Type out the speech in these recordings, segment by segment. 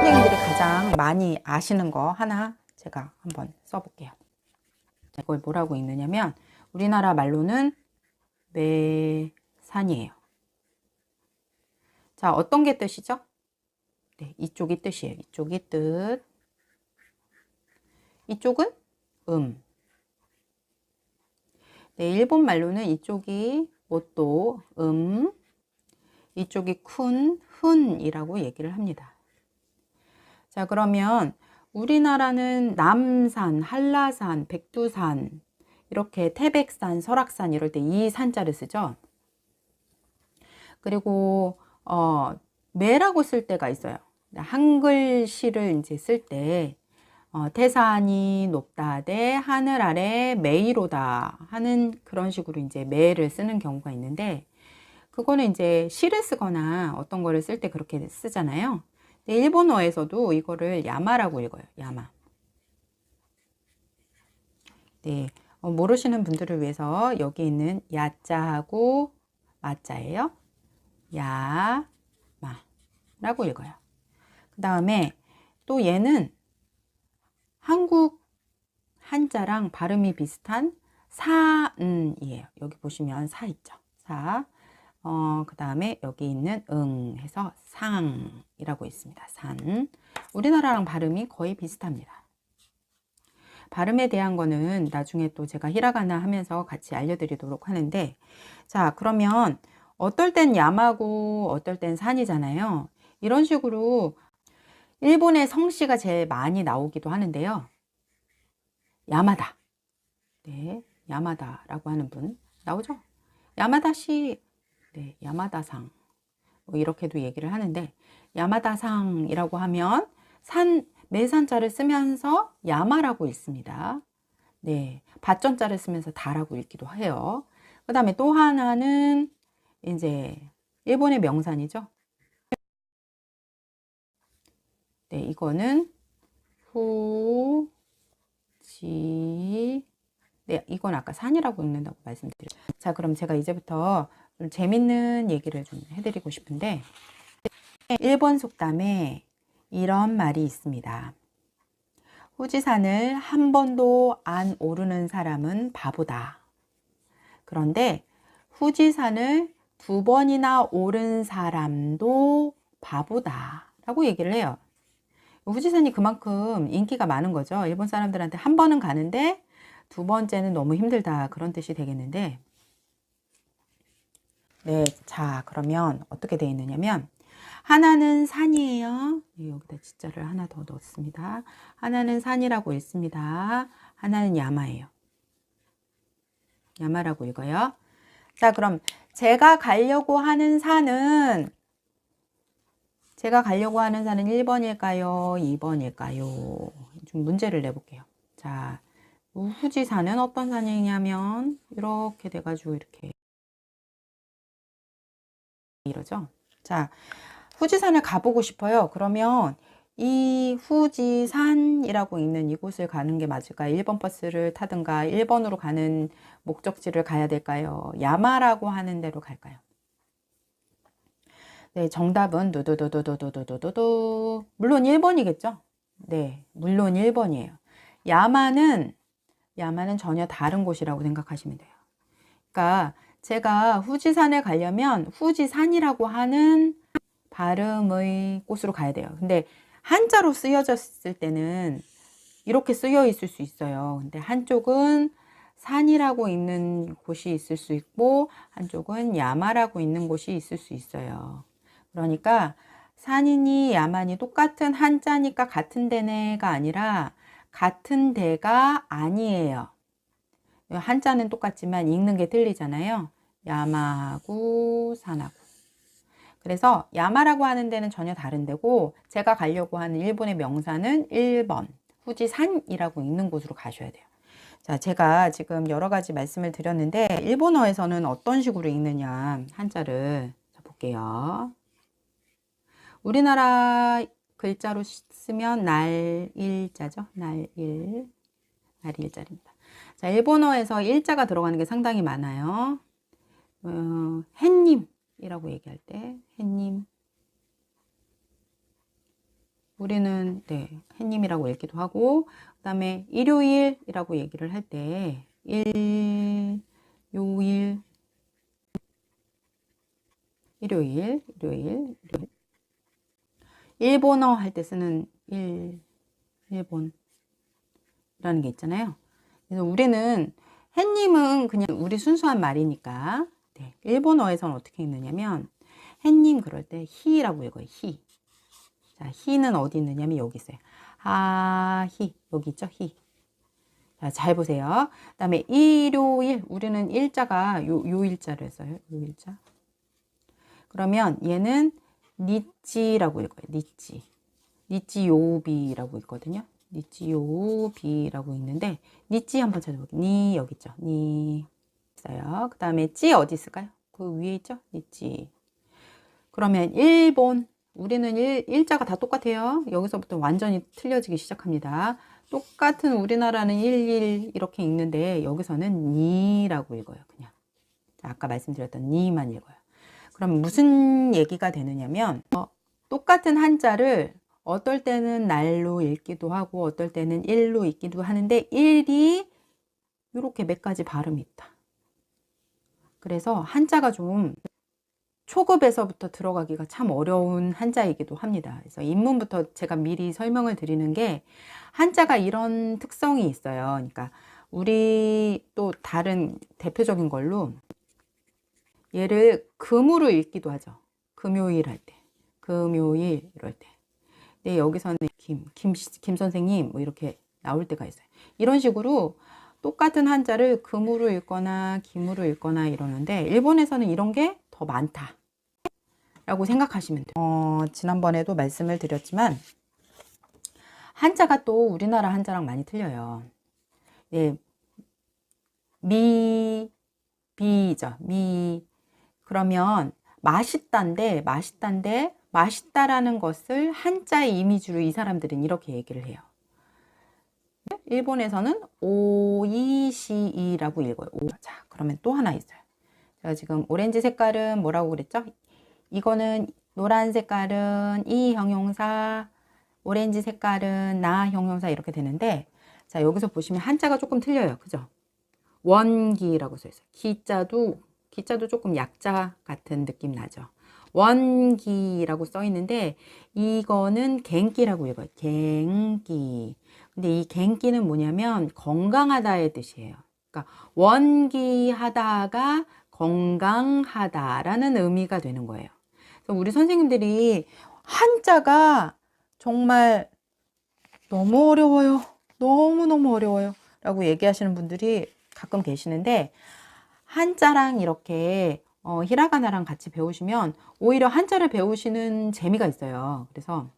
선생님들이 가장 많이 아시는 거 하나 제가 한번 써볼게요. 이걸 뭐라고 읽느냐면 우리나라 말로는 매산이에요. 자, 어떤 게 뜻이죠? 네, 이쪽이 뜻이에요. 이쪽이 뜻. 이쪽은 네, 일본 말로는 이쪽이 모또 이쪽이 쿤, 훈이라고 얘기를 합니다. 자, 그러면 우리나라는 남산, 한라산, 백두산, 이렇게 태백산, 설악산 이럴 때 이 산자를 쓰죠. 그리고 매라고 쓸 때가 있어요. 한글시를 이제 쓸 때 태산이 높다 대 하늘 아래 매이로다 하는 그런 식으로 이제 매를 쓰는 경우가 있는데, 그거는 이제 시를 쓰거나 어떤 거를 쓸 때 그렇게 쓰잖아요. 근데 일본어에서도 이거를 야마라고 읽어요. 야마. 네, 모르시는 분들을 위해서 여기 있는 야자하고 마자예요. 야마라고 읽어요. 그 다음에 또 얘는 한국 한자랑 발음이 비슷한 사은이에요. 여기 보시면 사 있죠. 사. 그 다음에 여기 있는 해서 상이라고 있습니다. 산. 우리나라랑 발음이 거의 비슷합니다. 발음에 대한 거는 나중에 또 제가 히라가나 하면서 같이 알려드리도록 하는데, 자, 그러면 어떨 땐 야마고 어떨 땐 산이잖아요. 이런 식으로 일본의 성씨가 제일 많이 나오기도 하는데요. 야마다. 네, 야마다라고 하는 분 나오죠? 야마다시, 네, 야마다상. 뭐 이렇게도 얘기를 하는데, 야마다상이라고 하면 매산자를 쓰면서 야마라고 읽습니다. 네, 밭전자를 쓰면서 다라고 읽기도 해요. 그 다음에 또 하나는 이제 일본의 명산이죠. 네, 이거는 네, 이건 아까 산이라고 읽는다고 말씀드렸죠. 자, 그럼 제가 이제부터 좀 재밌는 얘기를 좀 해드리고 싶은데, 일본 속담에 이런 말이 있습니다. 후지산을 한 번도 안 오르는 사람은 바보다. 그런데 후지산을 2번이나 오른 사람도 바보다 라고 얘기를 해요. 후지산이 그만큼 인기가 많은 거죠. 일본 사람들한테 한 번은 가는데 2번째는 너무 힘들다, 그런 뜻이 되겠는데, 네, 자, 그러면 어떻게 되어 있느냐면 하나는 산이에요. 네, 여기다 진짜를 하나 더 넣었습니다. 하나는 산이라고 읽습니다. 하나는 야마예요. 야마라고 읽어요. 자, 그럼 제가 가려고 하는 산은 1번일까요? 2번일까요? 좀 문제를 내볼게요. 자, 후지산은 어떤 산이냐면 이렇게 돼가지고 이렇게 이러죠. 자, 후지산을 가보고 싶어요. 그러면 이 후지산이라고 있는 이곳을 가는 게 맞을까요? 1번 버스를 타든가 1번으로 가는 목적지를 가야 될까요? 야마라고 하는 데로 갈까요? 네, 정답은 두두두두두두두두두. 물론 1번이겠죠? 네, 물론 1번이에요. 야마는 전혀 다른 곳이라고 생각하시면 돼요. 그러니까 제가 후지산에 가려면 후지산이라고 하는 발음의 곳으로 가야 돼요. 근데 한자로 쓰여졌을 때는 이렇게 쓰여 있을 수 있어요. 근데 한쪽은 산이라고 있는 곳이 있을 수 있고 한쪽은 야마라고 있는 곳이 있을 수 있어요. 그러니까 산이니 야마니 똑같은 한자니까 같은 데네가 아니라 같은 데가 아니에요. 한자는 똑같지만 읽는 게 틀리잖아요. 야마하고 산하고. 그래서 야마라고 하는 데는 전혀 다른 데고, 제가 가려고 하는 일본의 명산은 1번 후지산이라고 읽는 곳으로 가셔야 돼요. 자, 제가 지금 여러 가지 말씀을 드렸는데 일본어에서는 어떤 식으로 읽느냐, 한자를 볼게요. 우리나라 글자로 쓰면 날일자죠. 날일자입니다. 자, 일본어에서 일자가 들어가는 게 상당히 많아요. 햇님이라고 얘기할 때 햇님. 우리는 햇님이라고 읽기도 하고, 그 다음에 일요일이라고 얘기를 할 때 요일, 일요일. 일본어 할 때 쓰는 일본이라는 게 있잖아요. 그래서 우리는 햇님은 그냥 우리 순수한 말이니까, 일본어에서는 어떻게 읽느냐면 햇님 그럴 때 히라고 읽어요. 히. 자, 히는 어디 있느냐면 여기 있어요. 히 여기 있죠. 히. 자, 잘 보세요. 그 다음에 일요일, 우리는 일자가 요 일자를 써요. 요 일자. 그러면 얘는 니찌라고 읽어요. 니찌. 니찌요비라고 있거든요. 니찌요비라고 있는데, 니찌 한번 찾아볼게요. 니 여기 있죠. 니 있어요. 그 다음에 찌 어디 있을까요? 그 위에 있죠. 니찌. 그러면 일본, 우리는 일자가 다 똑같아요. 여기서부터 완전히 틀려지기 시작합니다. 똑같은 우리나라는 11 이렇게 읽는데 여기서는 니라고 읽어요. 그냥. 아까 말씀드렸던 니만 읽어요. 그럼 무슨 얘기가 되느냐면 똑같은 한자를 어떨 때는 날로 읽기도 하고 어떨 때는 일로 읽기도 하는데 일이 이렇게 몇 가지 발음이 있다. 그래서 한자가 좀 초급에서부터 들어가기가 참 어려운 한자이기도 합니다. 그래서 입문부터 제가 미리 설명을 드리는 게 한자가 이런 특성이 있어요. 그러니까 우리 또 다른 대표적인 걸로 얘를 금으로 읽기도 하죠. 금요일 할 때, 금요일 이럴 때. 근데 여기서는 김 선생님 뭐 이렇게 나올 때가 있어요. 이런 식으로 똑같은 한자를 금으로 읽거나 김으로 읽거나 이러는데 일본에서는 이런 게 더 많다 라고 생각하시면 돼요. 지난번에도 말씀을 드렸지만 한자가 또 우리나라 한자랑 많이 틀려요. 비죠. 그러면 맛있다인데 맛있다라는 것을 한자의 이미지로 이 사람들은 이렇게 얘기를 해요. 일본에서는 오이시이라고 읽어요. 자, 그러면 또 하나 있어요. 제가 지금 오렌지 색깔은 뭐라고 그랬죠? 이거는 노란 색깔은 이 형용사, 오렌지 색깔은 나 형용사 이렇게 되는데, 자, 여기서 보시면 한자가 조금 틀려요. 그죠? 원기라고 써 있어요. 기자도 조금 약자 같은 느낌 나죠. 원기라고 써 있는데 이거는 갱기라고 읽어요. 갱기. 근데 이 갱기는 뭐냐면 건강하다의 뜻이에요. 그러니까 원기하다가 건강하다라는 의미가 되는 거예요. 그래서 우리 선생님들이 한자가 정말 너무 어려워요. 너무너무 어려워요. 라고 얘기하시는 분들이 가끔 계시는데 한자랑 이렇게 히라가나랑 같이 배우시면 오히려 한자를 배우시는 재미가 있어요. 그래서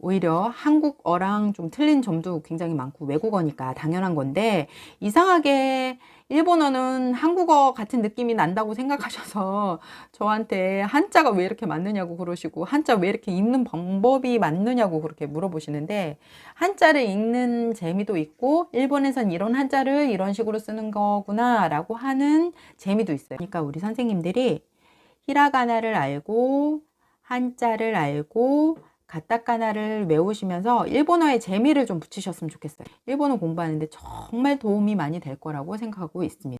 오히려 한국어랑 좀 틀린 점도 굉장히 많고 외국어니까 당연한 건데 이상하게 일본어는 한국어 같은 느낌이 난다고 생각하셔서 저한테 한자가 왜 이렇게 맞느냐고 그러시고 한자 왜 이렇게 읽는 방법이 맞느냐고 그렇게 물어보시는데 한자를 읽는 재미도 있고 일본에선 이런 한자를 이런 식으로 쓰는 거구나 라고 하는 재미도 있어요. 그러니까 우리 선생님들이 히라가나를 알고 한자를 알고 가타카나를 외우시면서 일본어의 재미를 좀 붙이셨으면 좋겠어요. 일본어 공부하는데 정말 도움이 많이 될 거라고 생각하고 있습니다.